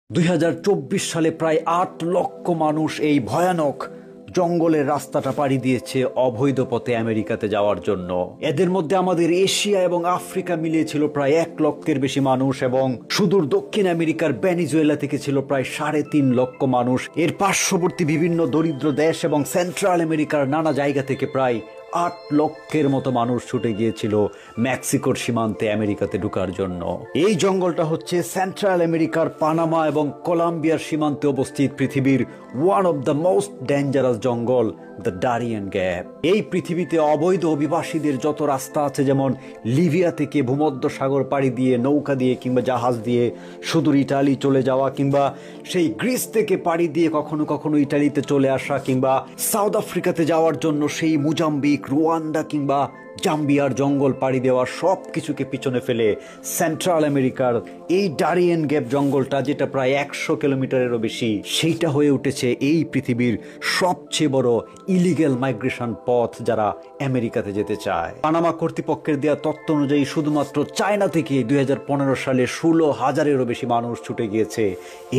2024 সালে প্রায় ৮ লক্ষ মানুষ এই ভয়ানক জঙ্গলের রাস্তাটা পাড়ি দিয়েছে অবৈধ পথে আমেরিকাতে যাওয়ার জন্য। এদের মধ্যে আমাদের এশিয়া এবং আফ্রিকা মিলিয়ে ছিল প্রায় ১ লক্ষের বেশি মানুষ এবং সুদূর দক্ষিণ আমেরিকার ভেনিজুয়েলা থেকে ছিল প্রায় ৩.৫ লক্ষ মানুষ। এর পার্শ্ববর্তী বিভিন্ন দরিদ্র দেশ এবং সেন্ট্রাল আমেরিকার নানা জায়গা থেকে প্রায় ৮ লক্ষের মতো মানুষ ছুটে গিয়েছিল মেক্সিকোর সীমান্তে আমেরিকাতে ঢোকার জন্য। এই জঙ্গলটা হচ্ছে সেন্ট্রাল আমেরিকার পানামা এবং কলম্বিয়ার সীমান্তে অবস্থিত পৃথিবীর one of the most dangerous জঙ্গল, দ্য ডারিয়েন গ্যাপ। এই পৃথিবীতে অবৈধ অভিবাসীদের যত রাস্তা আছে, যেমন লিবিয়া থেকে ভূমধ্য সাগর পাড়ি দিয়ে নৌকা দিয়ে কিংবা জাহাজ দিয়ে সুদূর ইটালি চলে যাওয়া, কিংবা সেই গ্রিস থেকে পাড়ি দিয়ে কখনো কখনো ইটালিতে চলে আসা, কিংবা সাউথ আফ্রিকাতে যাওয়ার জন্য সেই মোজাম্বিক, রুয়ান্ডা কিংবা জাম্বিয়ার জঙ্গল পাড়ি দেওয়া, সব কিছুকে পিছনে ফেলে সেন্ট্রাল আমেরিকার এই ডারিয়েন গ্যাপ জঙ্গলটা, যেটা প্রায় ১০০ কিলোমিটারেরও বেশি, সেইটা হয়ে উঠেছে এই পৃথিবীর সবচেয়ে বড় ইলিগ্যাল মাইগ্রেশন পথ যারা আমেরিকাতে যেতে চায়। পানামা কর্তৃপক্ষের দেওয়া তথ্য অনুযায়ী শুধুমাত্র চায়না থেকে ২০১৫ সালে ১৬,০০০-এরও বেশি মানুষ ছুটে গিয়েছে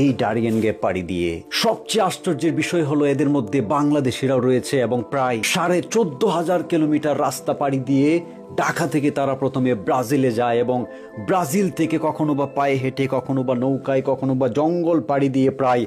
এই ডারিয়েন গ্যাপ পাড়ি দিয়ে। সবচেয়ে আশ্চর্যের বিষয় হলো এদের মধ্যে বাংলাদেশিরাও রয়েছে এবং প্রায় ১৪,৫০০ কিলোমিটার রাস্তা পাড়ি দিয়ে ঢাকা থেকে তারা প্রথমে ব্রাজিলে যায় এবং ব্রাজিল থেকে কখনো বা পায়ে হেঁটে, কখনো বা নৌকায়, কখনো বা জঙ্গল পাড়ি দিয়ে প্রায়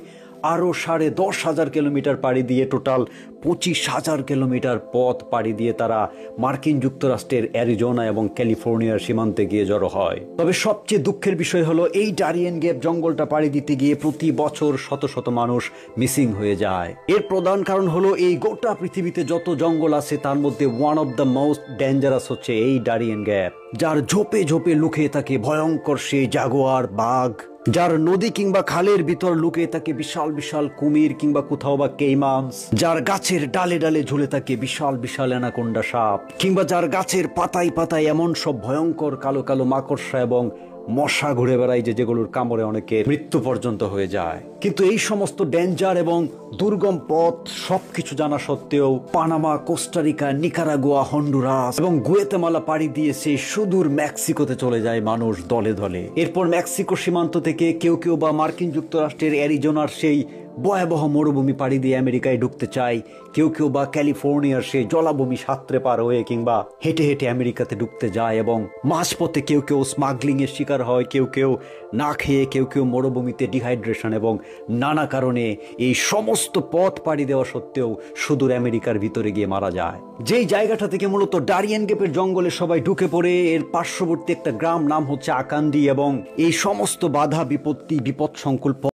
আরও ১০,৫০০ কিলোমিটার পাড়ি দিয়ে টোটাল ২৫,০০০ কিলোমিটার পথ পাড়ি দিয়ে তারা মার্কিন যুক্তরাষ্ট্রের অ্যারিজোনা এবং ক্যালিফোর্নিয়ার সীমান্তে গিয়ে জড়ো হয়। তবে সবচেয়ে দুঃখের বিষয় হলো এই ডারিয়েন গ্যাপ জঙ্গলটা পাড়ি দিতে গিয়ে প্রতি বছর শত শত মানুষ মিসিং হয়ে যায়। এর প্রধান কারণ হলো এই গোটা পৃথিবীতে যত জঙ্গল আছে তার মধ্যে one of the most dangerous হচ্ছে এই ডারিয়েন গ্যাপ, যার ঝোপে ঝোপে লুকিয়ে থাকে ভয়ঙ্কর সেই জাগুয়ার, বাঘ, যার নদী কিংবা খালের ভিতর লুকিয়ে থাকে বিশাল বিশাল কুমির কিংবা কোথাও বা কেইমানস, যার গাছের ডালে ডালে ঝুলে থাকে বিশাল বিশাল অ্যানাকোন্ডা সাপ, কিংবা যার গাছের পাতায় পাতায় এমন সব ভয়ঙ্কর কালো কালো মাকড়সা এবং মশা ঘুরে বেড়ায় যেগুলোর কামড়ে অনেকের মৃত্যু পর্যন্ত হয়ে যায়। কিন্তু এই সমস্ত ডেঞ্জার এবং দুর্গম পথ সবকিছু জানা সত্ত্বেও পানামা, কোস্টারিকা, নিকারাগুয়া, হন্ডুরাস এবং গুয়েতেমালা পাড়ি দিয়েছে সুদূর মেক্সিকোতে চলে যায় মানুষ দলে দলে। এরপর মেক্সিকো সীমান্ত থেকে কেউ কেউ বা মার্কিন যুক্তরাষ্ট্রের অ্যারিজোনার সেই ভয়াবহ মরুভূমি পাড়ি দিয়ে আমেরিকায় ঢুকতে চায়, কেউ কেউ বা ক্যালিফোর্নিয়ার সেই জলাভূমি সাঁতরে পার হয়ে কিংবা হেঁটে হেঁটে আমেরিকাতে ঢুকতে যায় এবং মাঝপথে কেউ কেউ স্মাগলিং এর শিকার হয়, কেউ কেউ না খেয়ে, কেউ কেউ মরুভূমিতে ডিহাইড্রেশন এবং নানা কারণে এই সমস্ত পথ পাড়ি দেওয়া সত্ত্বেও সুদূর আমেরিকার ভিতরে গিয়ে মারা যায়। যেই জায়গাটা থেকে মূলত ডারিয়েন গ্যাপের জঙ্গলে সবাই ঢুকে পড়ে, এর পার্শ্ববর্তী একটা গ্রাম নাম হচ্ছে আকান্দি এবং এই সমস্ত বাধা বিপত্তি, বিপদ সংকুল